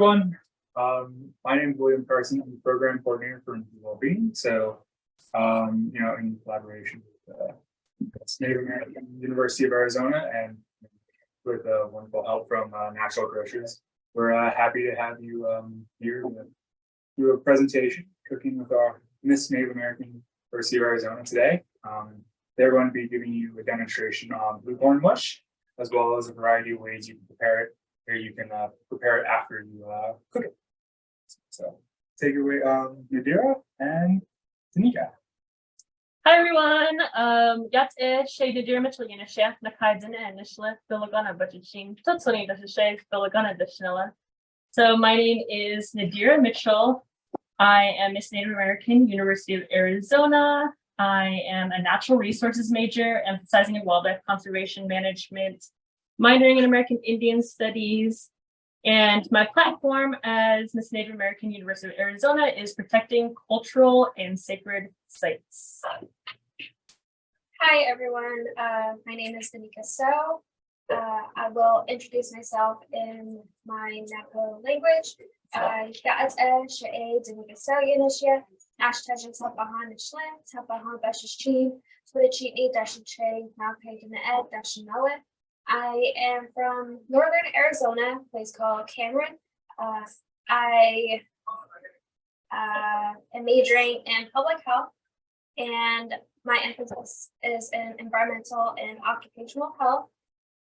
Everyone, my name is William Carson. I'm the program coordinator for Wellbeing. So, in collaboration with Native American University of Arizona and with wonderful help from Natural Grocers, we're happy to have you here to do a presentation, Cooking with our Miss Native American University of Arizona today. They're going to be giving you a demonstration on blue corn mush, as well as a variety of ways you can prepare it. Here you can prepare it after you cook it. So take it away, Nadira and Dynnika. Hi everyone. Yat Shay Nadira Mitchell Chef Nakaidin and Nishla Bilagana Butching Tutsuni Shay Bilagana Dishnella. So my name is Nadira Mitchell. I am Miss Native American, University of Arizona. I am a natural resources major, emphasizing in wildlife conservation management, minoring in American Indian Studies, and my platform as Miss Native American University of Arizona is protecting cultural and sacred sites. Hi everyone, my name is Dynnika Tso. I will introduce myself in my Napo language. Dynnika Tso Yanishia, Ashtajan Tapahan Shlin, Tapahan Bashishim, Twitchini, Dashin Nape Ed, Dashinella. I am from northern Arizona, a place called Cameron. I am majoring in public health, and my emphasis is in environmental and occupational health.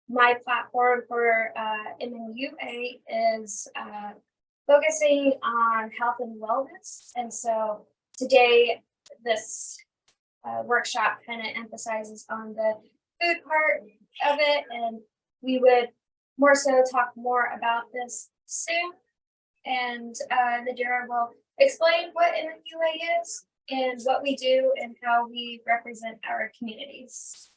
My platform for MNUA is focusing on health and wellness. And so today, this workshop kind of emphasizes on the food part of it, and we would more so talk more about this soon. And Nadira will explain what MNUA is and what we do and how we represent our communities.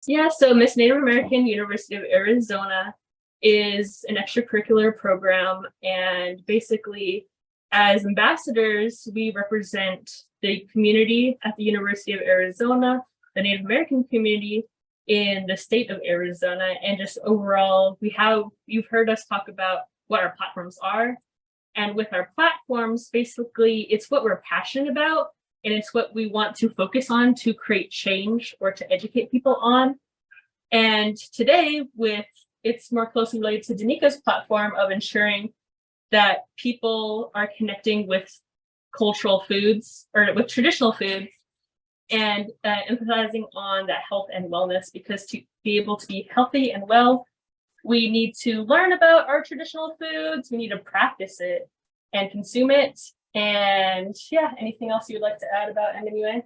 Yeah, so Miss Native American University of Arizona is an extracurricular program, and basically as ambassadors, we represent the community at the University of Arizona, the Native American community in the state of Arizona, and just overall, you've heard us talk about what our platforms are. And with our platforms, basically, it's what we're passionate about, and it's what we want to focus on to create change or to educate people on. And today, it's more closely related to Dynika's platform of ensuring that people are connecting with cultural foods or with traditional foods, and emphasizing on that health and wellness, because to be able to be healthy and well, we need to learn about our traditional foods, we need to practice it and consume it. And yeah, anything else you'd like to add about MNUA?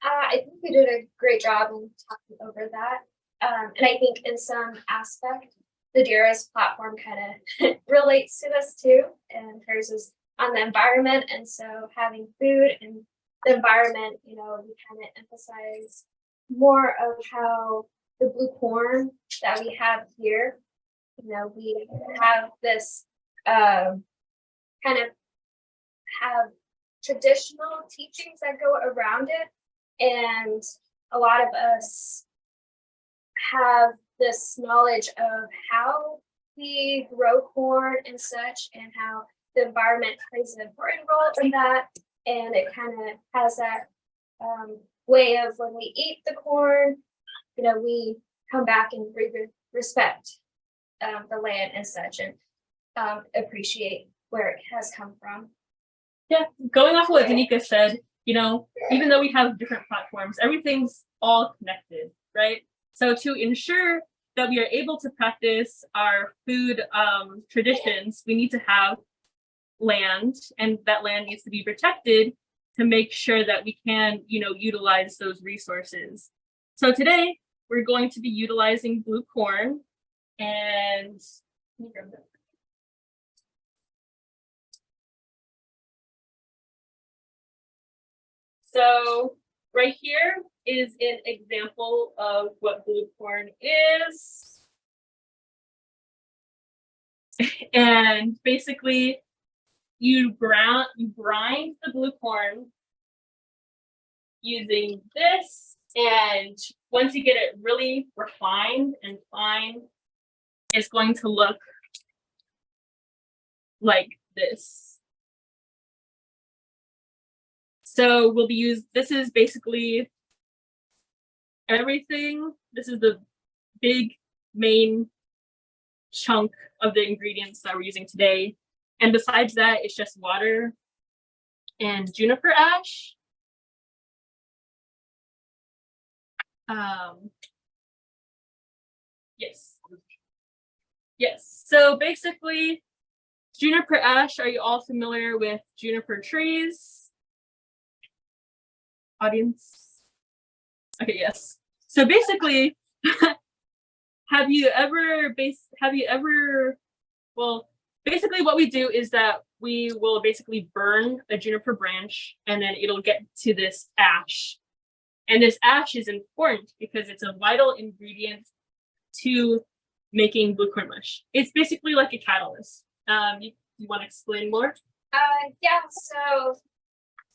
I think we did a great job in talking over that. And I think in some aspect, Nadira's platform kind of relates to this too, and hers is on the environment. And so having food and the environment, we kind of emphasize more of how the blue corn that we have here, we have this kind of have traditional teachings that go around it. And a lot of us have this knowledge of how we grow corn and such, and how the environment plays an important role in that. And it kind of has that way of when we eat the corn, we come back and respect the land and such, and appreciate where it has come from. Yeah, going off of what Dynnika said, even though we have different platforms, everything's all connected, right? So to ensure that we are able to practice our food traditions, we need to have land, and that land needs to be protected to make sure that we can, utilize those resources. So today we're going to be utilizing blue corn, and so right here is an example of what blue corn is. And basically, you grind the blue corn using this, and once you get it really refined and fine, it's going to look like this. So we'll be this is basically everything. This is the big main chunk of the ingredients that we're using today. And besides that, it's just water and juniper ash. Yes. So basically, juniper ash, are you all familiar with juniper trees? Audience? Okay, yes. So basically, well, basically what we do is that we will basically burn a juniper branch and then it'll get to this ash. And this ash is important because it's a vital ingredient to making blue corn mush. It's basically like a catalyst. You want to explain more? Yeah, so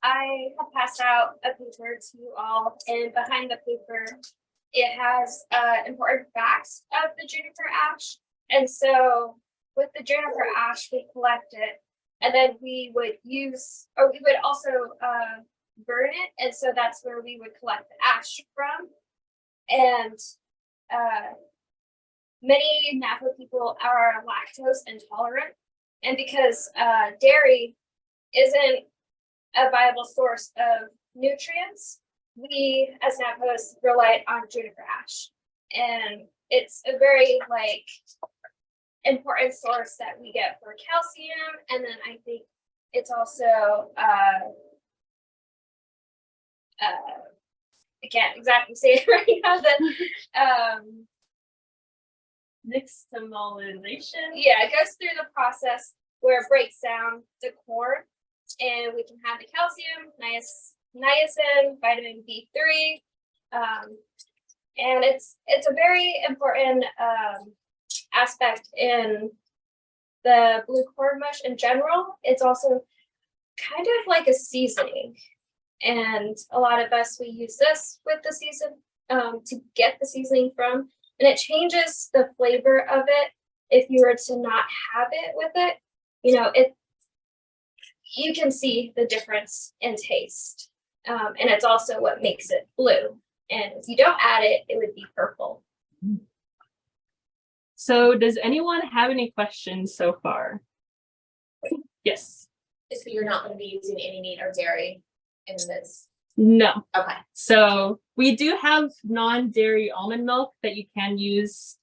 I have passed out a paper to you all, and behind the paper, it has important facts of the juniper ash. And so with the juniper ash, we collect it, and then we would also burn it. And so that's where we would collect the ash from. And many Napa people are lactose intolerant. And because dairy isn't a viable source of nutrients, we as Napos relied on juniper ash. And it's a very important source that we get for calcium. And then I think it's also I can't exactly say it right now, that Nixtamalization. yeah, it goes through the process where it breaks down the corn, and we can have the calcium, niacin, vitamin B3, and it's a very important aspect in the blue corn mush in general. It's also kind of like a seasoning, and a lot of us, we use this with the season to get the seasoning from, and it changes the flavor of it. If you were to not have it with it, you can see the difference in taste, and it's also what makes it blue. And if you don't add it, it would be purple. So does anyone have any questions so far? Yes. So you're not going to be using any meat or dairy in this? No. Okay. So we do have non-dairy almond milk that you can use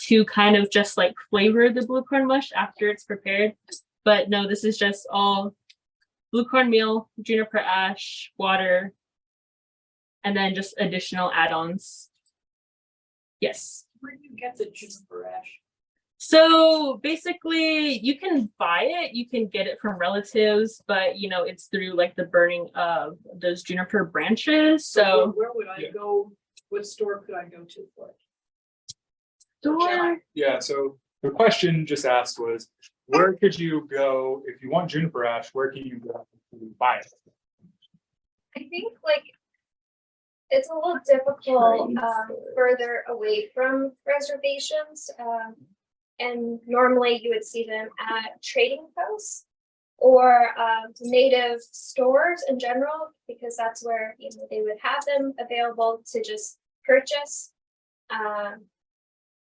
to kind of just like flavor the blue corn mush after it's prepared. But no, this is just all blue corn meal, juniper ash, water, and then just additional add-ons. Yes. Where do you get the juniper ash? So basically you can buy it, you can get it from relatives, but it's through like the burning of those juniper branches. So Where would I go? What store could I go to for it? Yeah, so the question just asked was, where could you go if you want juniper ash? Where can you go to buy it? I think it's a little difficult further away from reservations. And normally you would see them at trading posts or native stores in general, because that's where they would have them available to just purchase.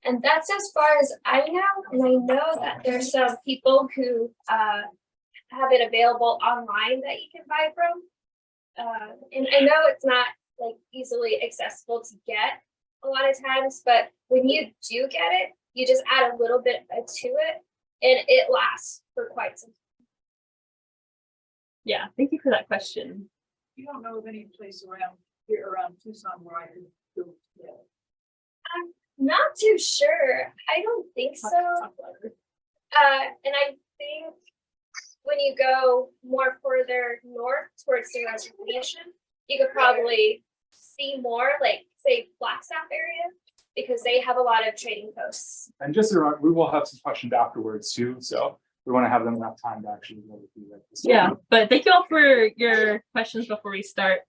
And that's as far as I know. And I know that there's some people who have it available online that you can buy from. And I know it's not easily accessible to get a lot of times, but when you do get it, you just add a little bit to it and it lasts for quite some time. Yeah, thank you for that question. You don't know of any place around Tucson where I could go to get it? I'm not too sure. I don't think so. And I think when you go more further north towards the reservation, you could probably see more, say Flagstaff area, because they have a lot of trading posts. And just a reminder, we will have some questions afterwards too, so we want to have them enough time to actually go through this. Yeah, but thank you all for your questions before we start.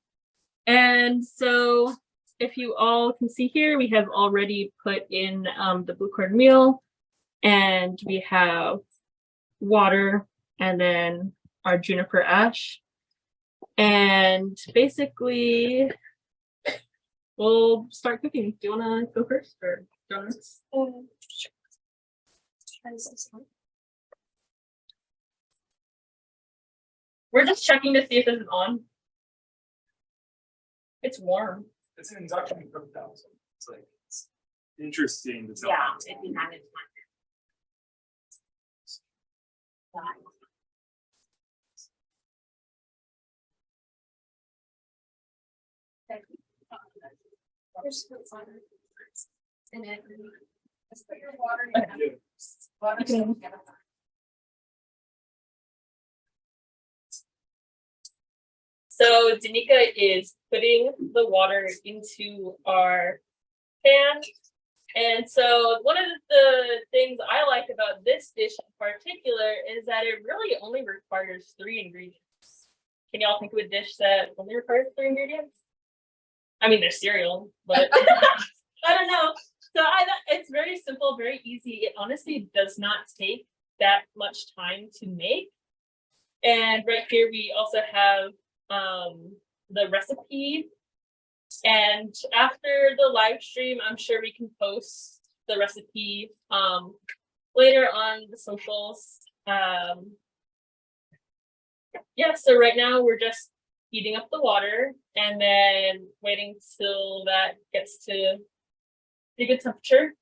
And so if you all can see here, we have already put in the blue corn meal, and we have water, and then our juniper ash. And basically, we'll start cooking. Do you want to go first or donuts? We're just checking to see if this is on. It's warm. It's an induction cooktop, so it's like it's interesting. To Yeah, if you have it. And then Just put your water Okay. in. Water Okay. together. So Dynnika is putting the water into our pan. And so one of the things I like about this dish in particular is that it really only requires 3 ingredients. Can y'all think of a dish that only requires 3 ingredients? I mean, there's cereal, but I don't know. So it's very simple, very easy. It honestly does not take that much time to make. And right here we also have the recipe. And after the live stream, I'm sure we can post the recipe later on the socials. Yeah, so right now we're just heating up the water and then waiting till that gets to a good temperature.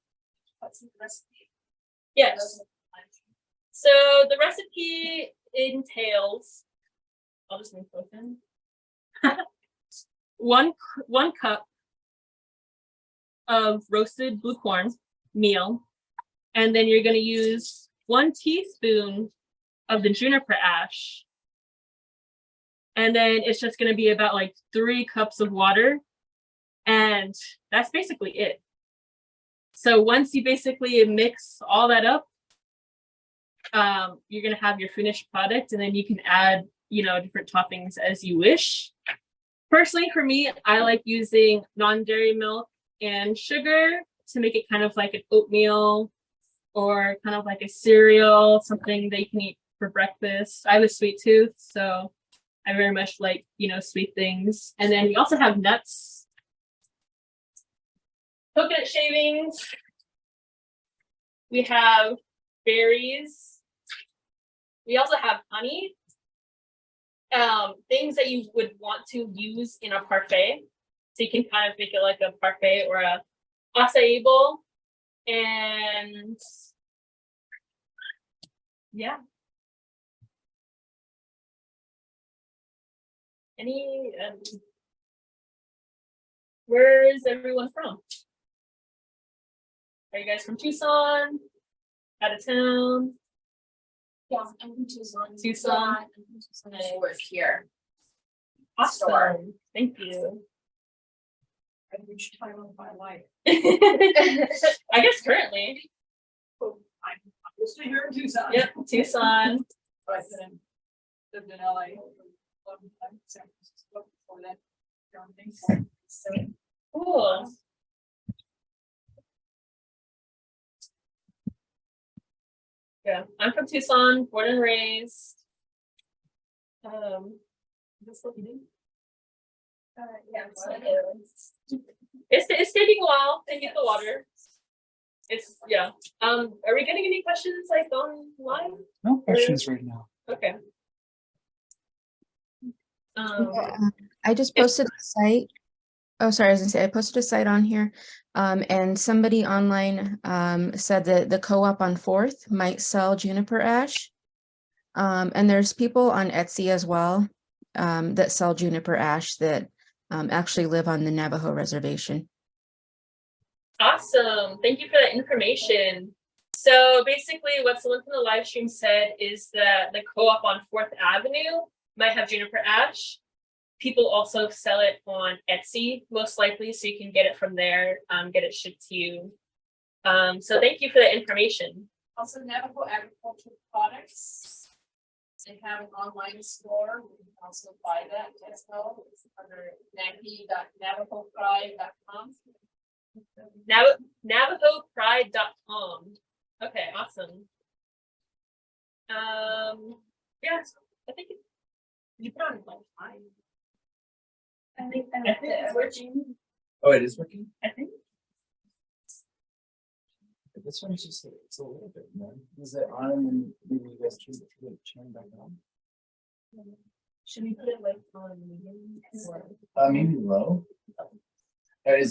What's the recipe? Yes. So the recipe entails, I'll just move both in. one cup of roasted blue corn meal, and then you're going to use 1 teaspoon of the juniper ash, and then it's just going to be about like 3 cups of water, and that's basically it. So once you basically mix all that up, you're going to have your finished product, and then you can add, you know, different toppings as you wish. Personally, for me, I like using non-dairy milk and sugar to make it kind of like an oatmeal or kind of like a cereal, something that you can eat for breakfast. I have a sweet tooth, so I very much like, you know, sweet things. And then we also have nuts, coconut shavings. We have berries. We also have honey. Things that you would want to use in a parfait. So you can kind of make it like a parfait or a acai bowl. And yeah. Where is everyone from? Are you guys from Tucson? Out of town? Yeah, I'm from Tucson. Tucson. And I work here. Awesome. Store. Thank you. At which time of my life? I guess currently. Oh, I'm just here in Tucson. Yep, Tucson. But I've been lived in LA. for 11 times, San Francisco before that. So, Cool. Yeah, I'm from Tucson, born and raised. Is this what you do? Yeah. It's taking a while to get the water. It's yeah. Are we getting any questions like online? No questions right now. Okay. I just posted a site. Oh, sorry, I was gonna say I posted a site on here. And somebody online said that the co-op on 4th might sell juniper ash. And there's people on Etsy as well that sell juniper ash that actually live on the Navajo reservation. Awesome. Thank you for that information. So basically what someone from the live stream said is that the co-op on 4th Avenue might have juniper ash. People also sell it on Etsy, most likely, so you can get it from there, get it shipped to you. So thank you for that information. also Navajo agricultural products. They have an online store. We can also buy that as well. It's under navajofry.com. NavajoPride.com. Okay, awesome. Yeah, I think you put on like time. I think that It's working. Oh, it is working? I think. But this one's just, it's a little bit more. Is it on and maybe you guys turn back on? Should we put it like on medium? Maybe low? Are you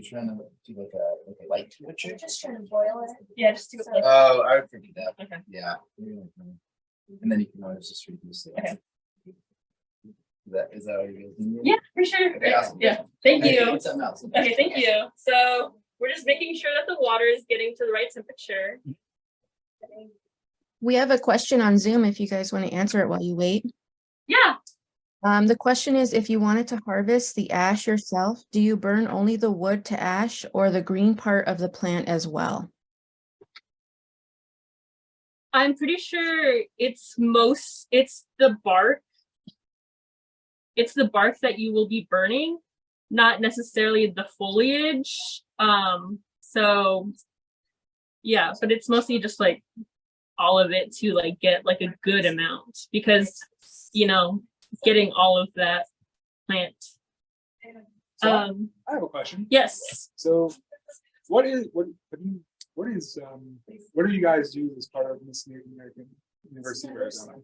trying to do like a light temperature? just trying to boil it. Yeah, just do it like. Oh, I would forget that. Okay. Yeah. maybe like that. And then you can always just reduce it. Okay. Is that what you're guys doing? Yeah, for sure. Okay, awesome. Yeah, thank Okay, you. something else. Okay, thank you. So we're just making sure that the water is getting to the right temperature. We have a question on Zoom if you guys want to answer it while you wait. Yeah, The question is, if you wanted to harvest the ash yourself, do you burn only the wood to ash or the green part of the plant as well? I'm pretty sure it's the bark. It's the bark that you will be burning, not necessarily the foliage. So yeah, but it's mostly just like all of it to like get like a good amount, because you know, getting all of that plant. So I have a question. Yes. So what do you guys do as part of Miss Native American University of Arizona?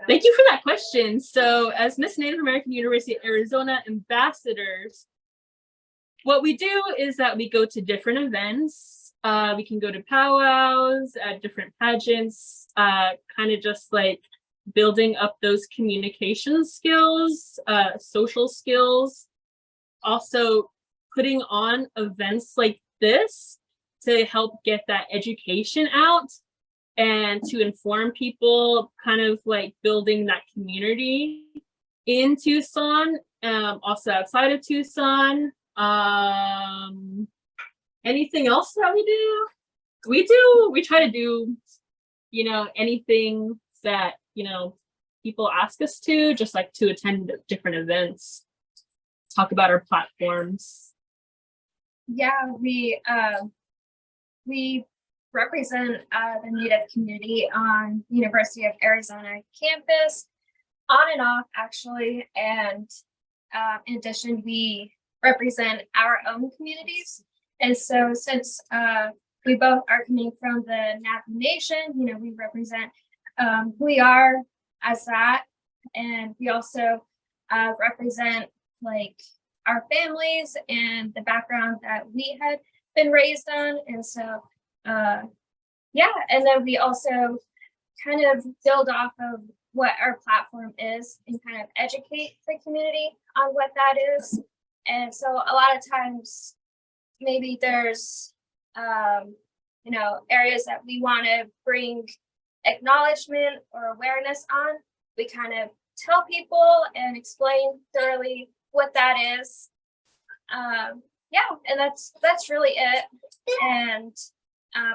Thank you for that question. So as Miss Native American University of Arizona ambassadors, what we do is that we go to different events. We can go to powwows, at different pageants, kind of just like building up those communication skills, social skills, also putting on events like this to help get that education out and to inform people, kind of like building that community in Tucson, also outside of Tucson. Anything else that we do? We try to do, you know, anything that, you know, people ask us to, just like to attend different events, talk about our platforms. Yeah, we represent the Native community on University of Arizona campus, on and off actually, and in addition, we represent our own communities. And so since we both are coming from the Navajo Nation, you know, we represent who we are as that, and we also represent like our families and the background that we had been raised on. And so yeah, and then we also kind of build off of what our platform is and kind of educate the community on what that is. And so a lot of times maybe there's you know, areas that we want to bring acknowledgement or awareness on. We kind of tell people and explain thoroughly what that is. Yeah, and that's really it. And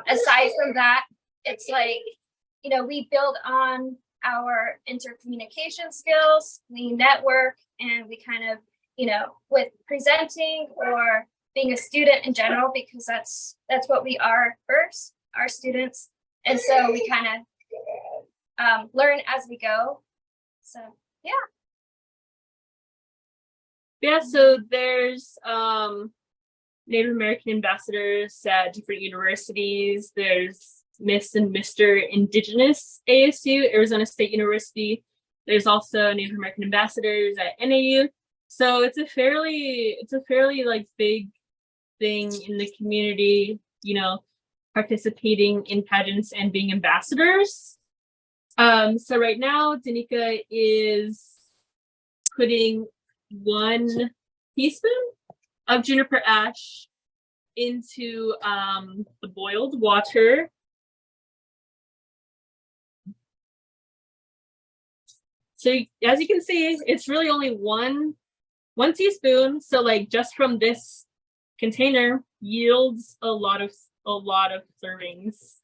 aside from that, it's like, you know, we build on our intercommunication skills, we network, and we kind of, you know, with presenting or being a student in general, because that's what we are first, our students. And so we kind of learn as we go. So yeah. Yeah, so there's Native American ambassadors at different universities. There's Miss and Mr. Indigenous ASU, Arizona State University. There's also Native American ambassadors at NAU. So it's a fairly like big thing in the community, you know, participating in pageants and being ambassadors. So right now, Dynnika is putting 1 teaspoon of juniper ash into the boiled water. So as you can see, it's really only one teaspoon. So like just from this container yields a lot of servings.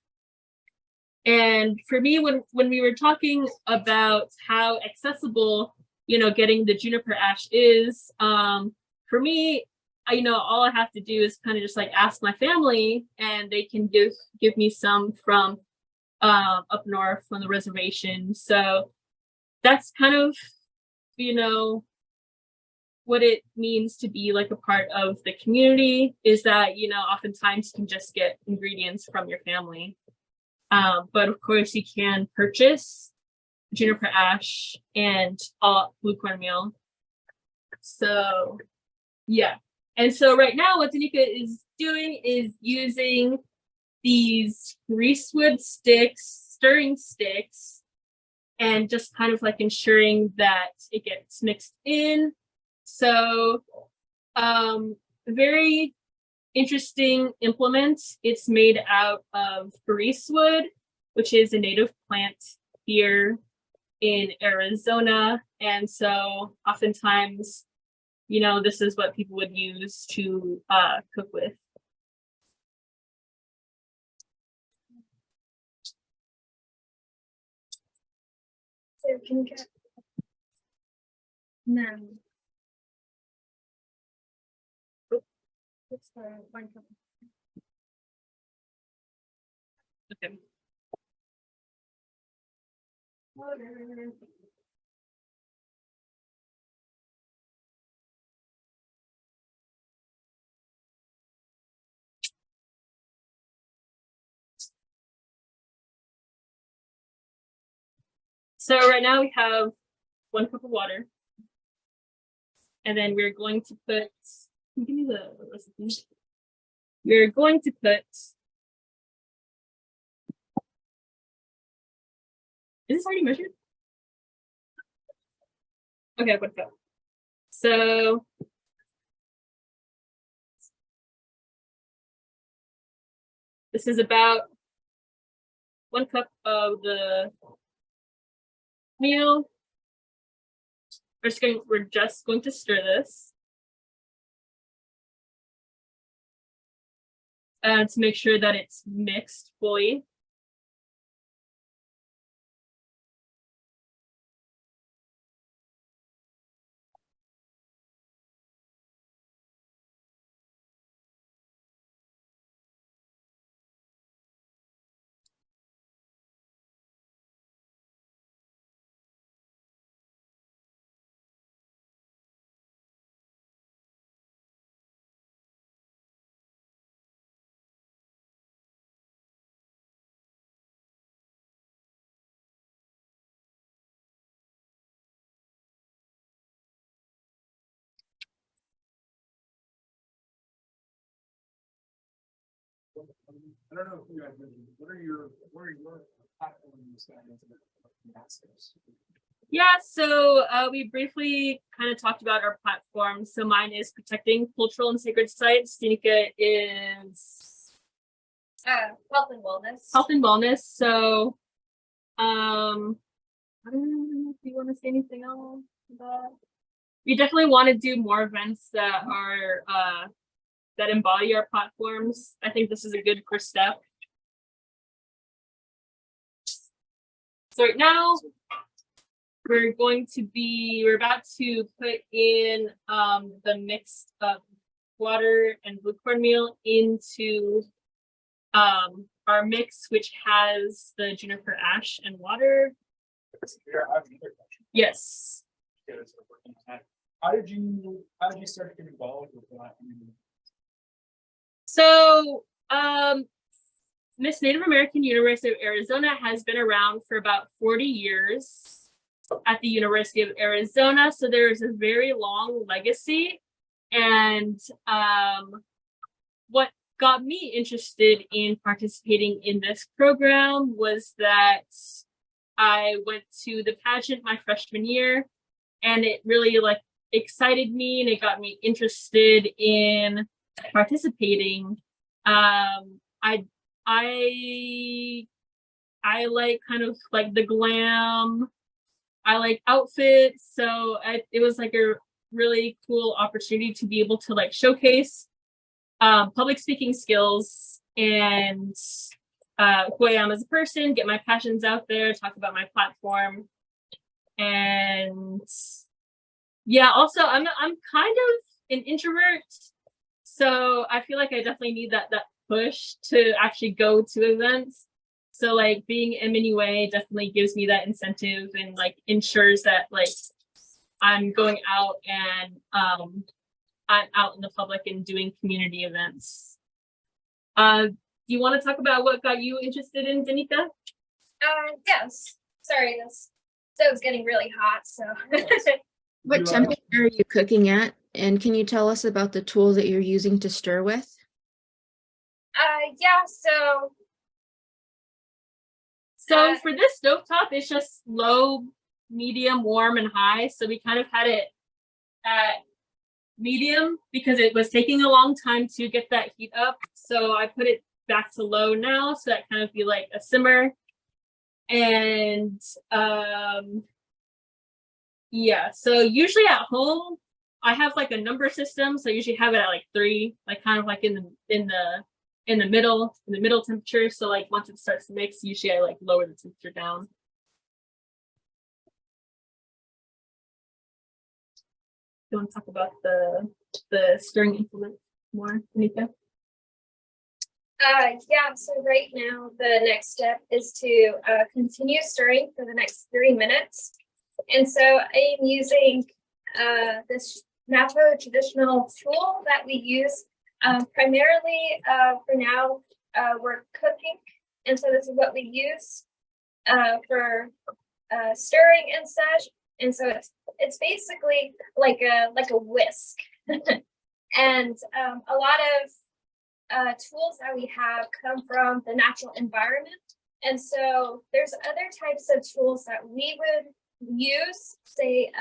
And for me, when we were talking about how accessible, you know, getting the juniper ash is, for me, you know, all I have to do is kind of just like ask my family, and they can give me some from up north on the reservation. So that's kind of, you know, what it means to be like a part of the community, is that, you know, oftentimes you can just get ingredients from your family. But of course you can purchase juniper ash and blue cornmeal. So yeah. And so right now what Dynnika is doing is using these greasewood sticks, stirring sticks, and just kind of like ensuring that it gets mixed in. So very interesting implement. It's made out of greasewood, which is a native plant here in Arizona. And so oftentimes, you know, this is what people would use to cook with. So can you get no. It's the one cup. Okay. So right now we have 1 cup of water. And then we're going to put, give me the recipe. We're going to put, is this already measured? Okay, 1 cup. So this is about 1 cup of the meal. We're just going to stir this to make sure that it's mixed fully. I don't know if you guys mentioned, what are your platforms that masters? Yeah, so we briefly kind of talked about our platform. So mine is protecting cultural and sacred sites. Dynnika is Health and wellness. health and wellness. So I don't know if you want to say anything else about. We definitely want to do more events that are that embody our platforms. I think this is a good first step. So right now we're about to put in the mix of water and blue cornmeal into our mix, which has the juniper ash and water. Yes. How did you start getting involved with that? So Miss Native American University of Arizona has been around for about 40 years at the University of Arizona. So there's a very long legacy. And what got me interested in participating in this program was that I went to the pageant my freshman year, and it really like excited me and it got me interested in participating. I like kind of like the glam. I like outfits, so it was like a really cool opportunity to be able to like showcase public speaking skills and who I am as a person, get my passions out there, talk about my platform, and yeah. Also, I'm kind of an introvert, so I feel like I definitely need that push to actually go to events. So like being MNUA definitely gives me that incentive and like ensures that like I'm going out and I'm out in the public and doing community events. Do you want to talk about what got you interested in Dynnika? Yes. Sorry, this stove's getting really hot, so. What temperature are you cooking at? And can you tell us about the tool that you're using to stir with? Yeah, so So for this stovetop, it's just low, medium, warm, and high. So we kind of had it at medium because it was taking a long time to get that heat up. So I put it back to low now, so that kind of be like a simmer. And yeah, so usually at home, I have like a number system. So I usually have it at like 3, like kind of like in the middle temperature. So like once it starts to mix, usually I like lower the temperature down. You want to talk about the stirring implement more, Dynnika? Yeah, so right now the next step is to continue stirring for the next 3 minutes. And so I'm using this natural traditional tool that we use primarily for now. We're cooking, and so this is what we use for stirring and such. And so it's basically like a whisk. And a lot of tools that we have come from the natural environment. And so there's other types of tools that we would use, say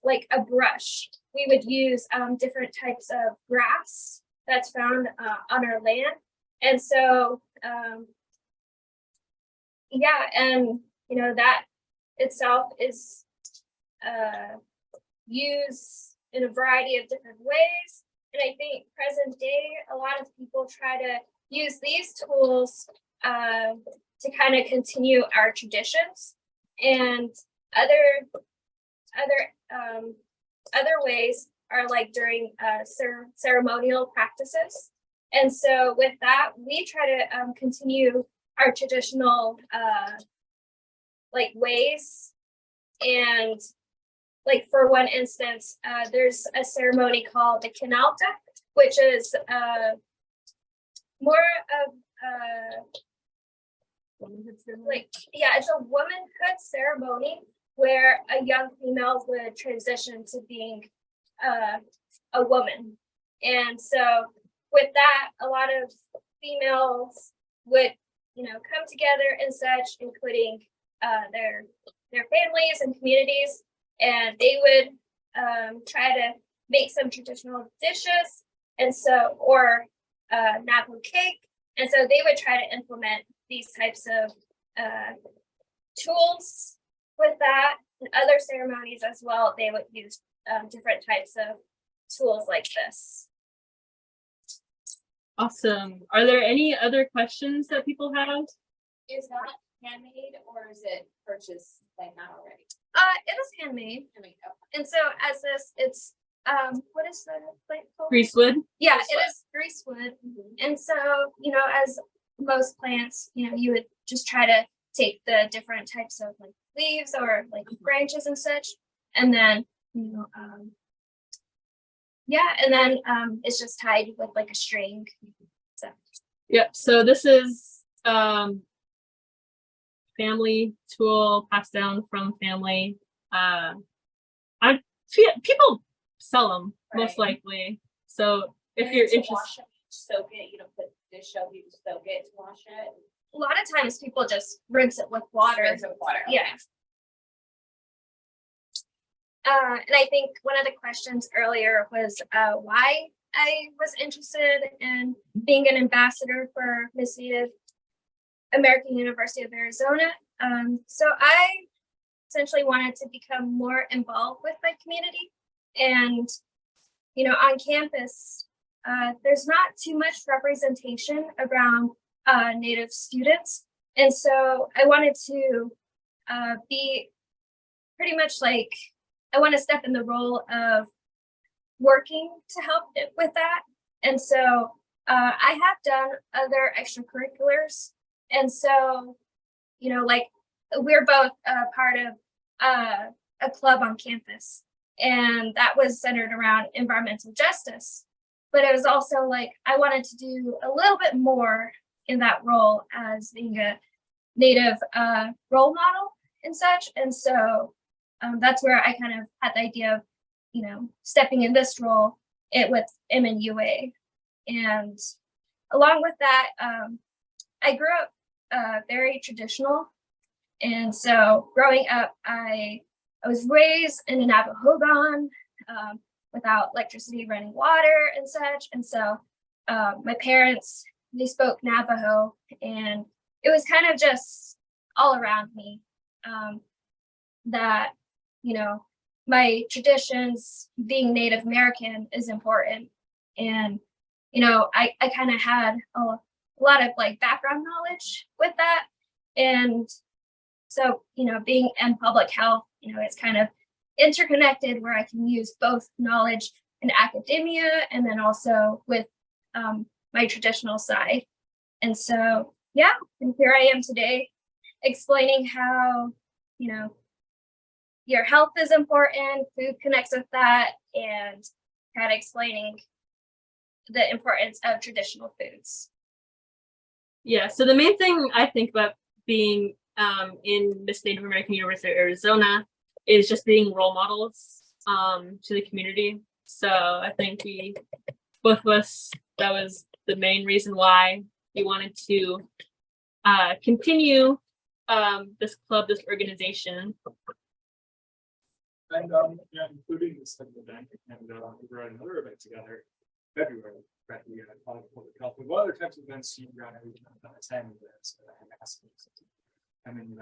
like a brush. We would use different types of grass that's found on our land. And so yeah, and you know that itself is used in a variety of different ways. And I think present day, a lot of people try to use these tools to kind of continue our traditions. And other ways are like during ceremonial practices. And so with that, we try to continue our traditional like ways. And like for one instance, there's a ceremony called the Kinalta, which is more of like, yeah, it's a womanhood ceremony where a young female would transition to being a woman. And so with that, a lot of females would, you know, come together and such, including their families and communities, and they would try to make some traditional dishes, and so, or Navajo cake. And so they would try to implement these types of tools with that. And other ceremonies as well, they would use different types of tools like this. Awesome. Are there any other questions that people have? Is that handmade or is it purchased like not already? It is handmade. And so as this, it's what is the plant called? Greasewood? Yeah, Greasewood. it is greasewood. And so, you know, as most plants, you know, you would just try to take the different types of like leaves or like branches and such, and then, you know, yeah, and then it's just tied with like a string. So Yep. So this is family tool passed down from family. People sell them most likely. So if you're interested, Soak it, you don't put dish soap, you just soak it to wash it. a lot of times people just rinse it with water. Rinse it with water. Yeah. And I think one of the questions earlier was why I was interested in being an ambassador for Miss Native American University of Arizona. So I essentially wanted to become more involved with my community. And, you know, on campus, there's not too much representation around Native students. And so I wanted to be pretty much like, I want to step in the role of working to help with that. And so I have done other extracurriculars, And so, like we're both part of a club on campus, and that was centered around environmental justice. But it was also like I wanted to do a little bit more in that role as being a Native role model and such. And so that's where I kind of had the idea of, stepping in this role with MNUA. And along with that, I grew up very traditional. And so growing up, I was raised in a Navajo Hogan without electricity, running water and such. And so my parents, they spoke Navajo, and it was kind of just all around me that, my traditions, being Native American is important. And, I kind of had a lot of background knowledge with that. And so, being in public health, it's kind of interconnected where I can use both knowledge in academia and then also with my traditional side. And so, yeah, and here I am today explaining how, your health is important, food connects with that, and kind of explaining the importance of traditional foods. Yeah, so the main thing I think about being in Miss Native American University of Arizona is just being role models to the community. So I think both of us, that was the main reason why we wanted to continue this club, this organization. And including this event, and we were at another event together in February. We had public health. What other types of events do you run every time that attend this? And then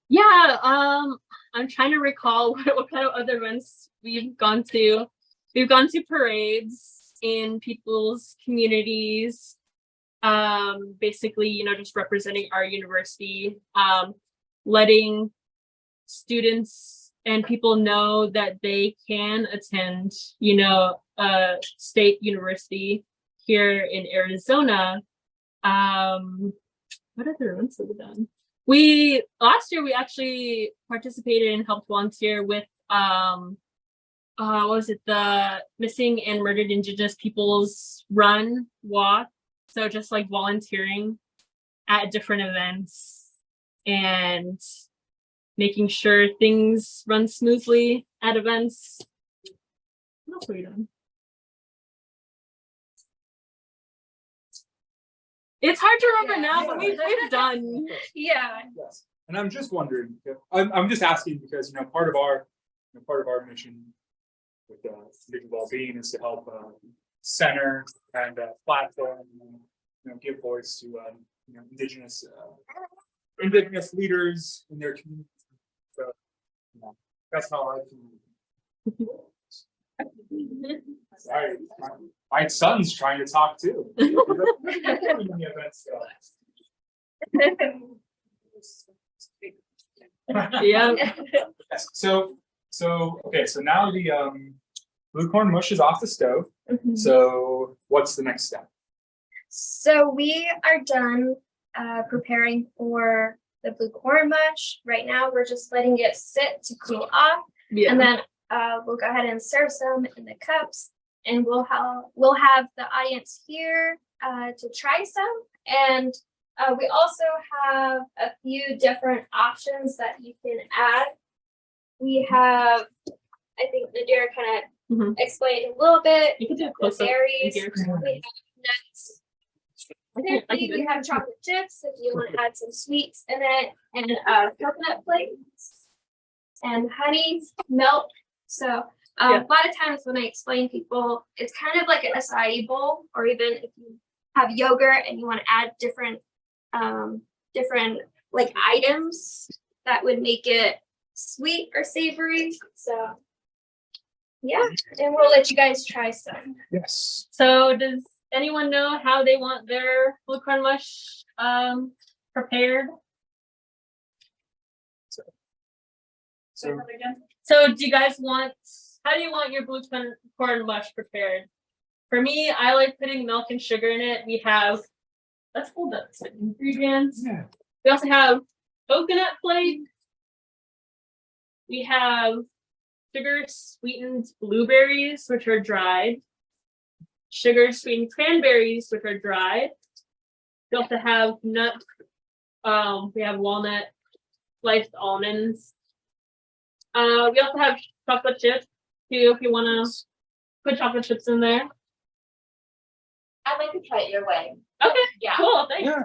Yeah, I'm trying to recall what kind of other events we've gone to. We've gone to parades in people's communities, basically, just representing our university, letting students and people know that they can attend, a state university here in Arizona. What other events have we done? Last year we actually participated and helped volunteer with what was it, the Missing and Murdered Indigenous Peoples walk. So just volunteering at different events and making sure things run smoothly at events. What else have we done? It's hard to remember now, but we've done. Yeah. yes, and I'm just wondering. I'm just asking because part of our mission with individual well-being is to help center and platform, give voice to indigenous leaders in their community. So that's how I can. Sorry, my son's trying to talk too. Yeah. Yes, so okay, so now the blue corn mush is off the stove. So what's the next step? So we are done preparing for the blue corn mush. Right now, we're just letting it sit to cool off, and then we'll go ahead and serve some in the cups, and we'll have the audience here to try some. And we also have a few different options that you can add. We have, I think Nadira kind of explained a little bit. You can do a the close-up berries. here. We have nuts. We have chocolate chips if you want to add some sweets in it, and coconut flakes, and honey, milk. So a lot of times when I explain people, it's kind of like an acai bowl, or even if you have yogurt and you want to add different items that would make it sweet or savory. So yeah, and we'll let you guys try some. Yes. So does anyone know how they want their blue corn mush prepared? So do you guys how do you want your blue corn mush prepared? For me, I like putting milk and sugar in it. We have That's cool. That's the ingredients. Yeah. We also have coconut flakes. We have sugar sweetened blueberries, which are dried. Sugar sweetened cranberries, which are dried. We also have nuts. We have walnut, sliced almonds. We also have chocolate chips too, if you want to put chocolate chips in there. I'd like to try it your way. Okay, Yeah. cool. Thanks. Yeah.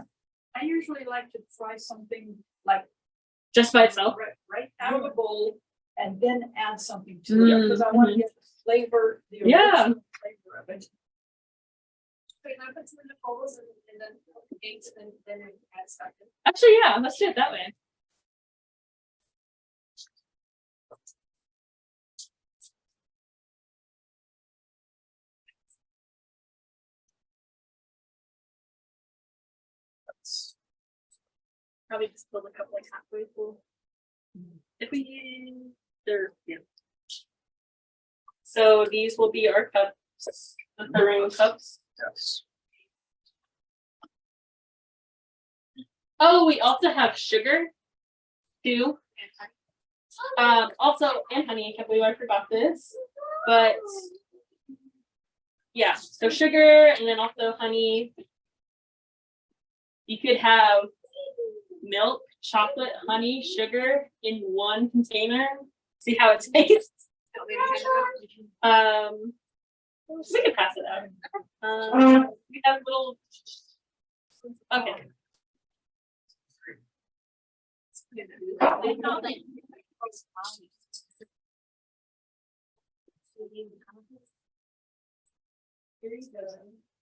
I usually like to try something like Just by itself. right out of the bowl and then add something to it, because I want to get the flavor, the Yeah. original flavor of it. Wait, I put some in the bowls and then eggs and then add stuff in. Actually, yeah, let's do it that way. Probably just fill a cup like halfway full. If we there, yeah. So these will be our cups, the throwing cups. Yes. Oh, we also have sugar too. Also, and honey. I can't believe I forgot this, but yeah. So sugar and then also honey. You could have milk, chocolate, honey, sugar in one container. See how it tastes. We can pass it out. We have little. Okay.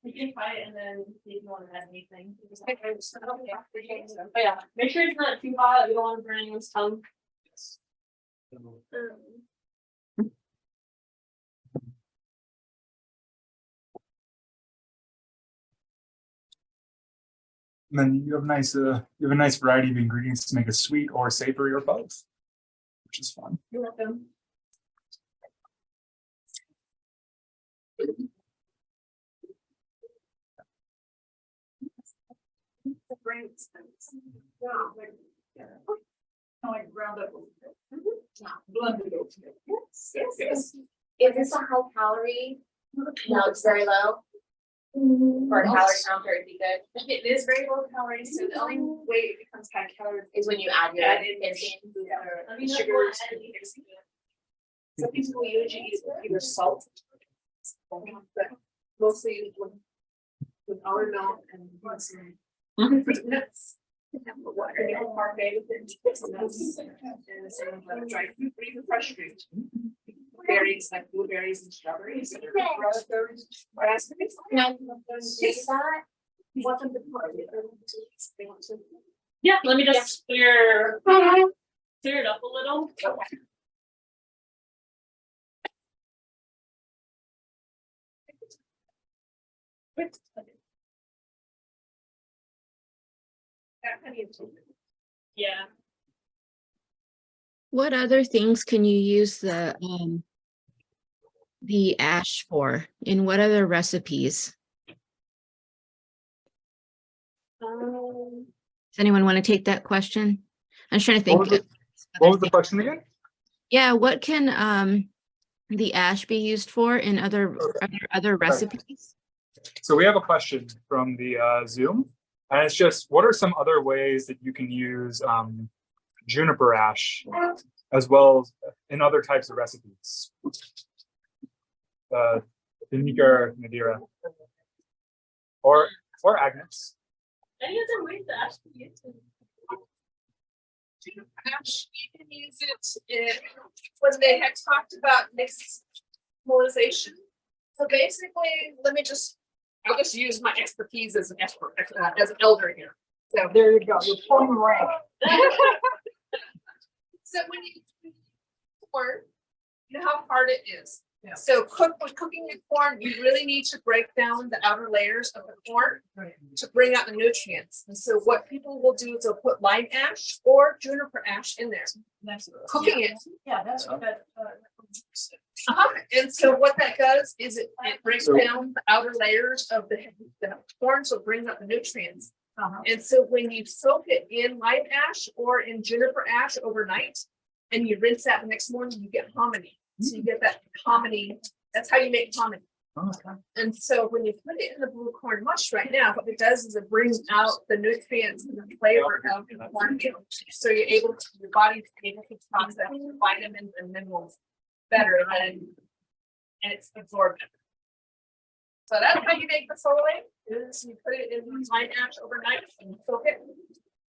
We can try it and then see if you want to add anything. Oh yeah, make sure it's not too hot. We don't want to burn anyone's tongue. And then you have a nice variety of ingredients to make it sweet or savory or both, which is fun. You're welcome. Like ground up. Blended oats. Yes. Is this a high calorie? No, it's very low. For a calorie counter, it'd be good. It is very low calories, so the only way it becomes high calories Is when you add your add in ginseng. sugars. Some people usually use either salt. But mostly with our milk and some fruit nuts. Water and parfait with it. And some dried fruit or even fresh fruit. Berries like blueberries and strawberries. And raspberries. Raspberries. No, is that? Want them to put it. They want to. Yeah, let me just stir it up a little. Okay. Got plenty of time. Yeah. What other things can you use the ash for? In what other recipes? Um, Does anyone want to take that question? I'm just trying to What think. was What was the question again? Yeah, what can the ash be used for in other recipes? So we have a question from the Zoom, and it's just, what are some other ways that you can use juniper ash as well as in other types of recipes? Dynnika or Nadira, or Agnes. any other ways to ash be used? Ash, you can use it when they had talked about nixtamalization. So basically, I'll just use my expertise as an expert, as an elder here. So there you go, you're pulling rank. So when you corn, you know how hard it is. Yeah. So when cooking your corn, you really need to break down the outer layers of the corn to bring out the nutrients. And so what people will do is they'll put lime ash or juniper ash in there, cooking it. Yeah, that's what that. And so what that does is it breaks So- down the outer layers of the corn, so it brings up the nutrients. And so when you soak it in live ash or in juniper ash overnight, and you rinse that the next morning, you get hominy. So you get that hominy. That's how you make hominy. And so when you put it in the blue corn mush right now, what it does is it brings out the nutrients and the flavor of the corn meal. So you're able to, your body's able to process the vitamins and minerals better and it's absorbed. So that's how you make the folate, is you put it in live ash overnight and soak it,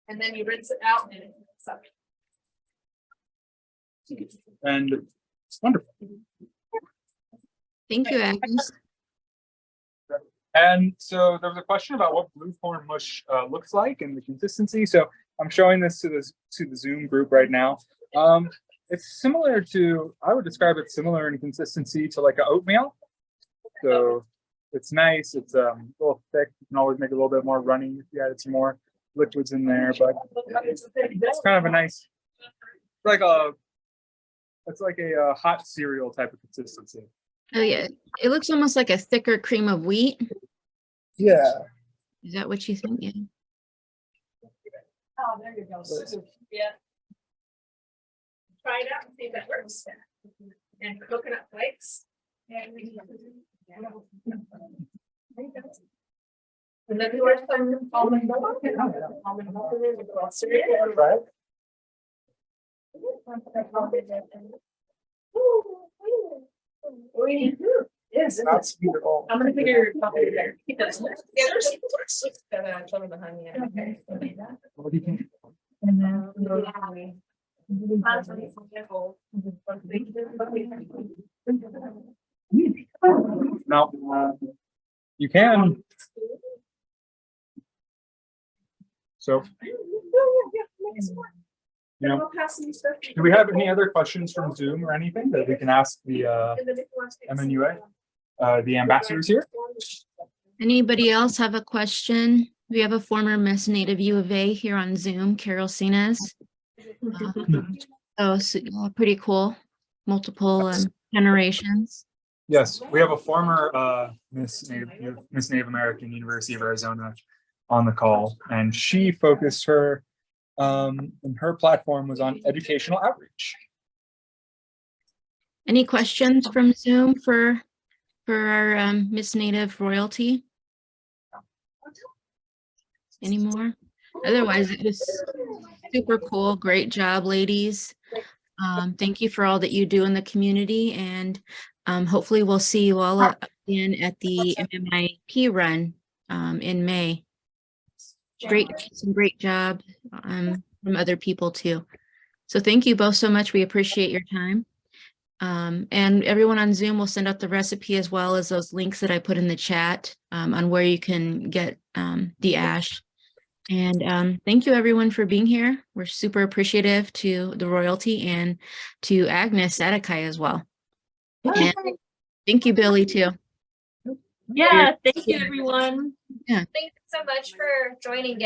and then you rinse it out and it's up. And it's wonderful. Thank you, Agnes. And so there was a question about what blue corn mush looks like and the consistency. So I'm showing this to the Zoom group right now. It's similar to, I would describe it similar in consistency to like an oatmeal. So it's nice. It's a little thick. You can always make it a little bit more runny if you added some more liquids in there, but it's kind of a nice, it's like a hot cereal type of consistency. Oh yeah, it looks almost like a thicker cream of wheat. Yeah. Is that what you think? Yeah. Oh, there you go. Yeah. Try it out and see if that works. And coconut flakes. And then you are some almond milk. Almond milk with the cereal. Right. Yes. That's beautiful. I'm gonna figure coffee there. Keep that. Yeah, there's some of the honey. Okay. What do you think? And then. Now, you can. So, you know, do we have any other questions from Zoom or anything that we can ask the MNUA, the ambassadors here? Anybody else have a question? We have a former Miss Native U of A here on Zoom, Carol Sines. Pretty cool. Multiple generations. Yes, we have a former Miss Native American University of Arizona on the call, and she focused her and her platform was on educational outreach. Any questions from Zoom for our Miss Native royalty? Any more? Otherwise, it was super cool. Great job, ladies. Thank you for all that you do in the community, and hopefully we'll see you all again at the MMIP run in May. Some great job from other people too. So thank you both so much. We appreciate your time. And everyone on Zoom will send out the recipe as well as those links that I put in the chat on where you can get the ash. And thank you everyone for being here. We're super appreciative to the royalty and to Agnes Sadakai as well. And thank you, Billy, too. Yeah, thank you everyone. Thanks so much for joining.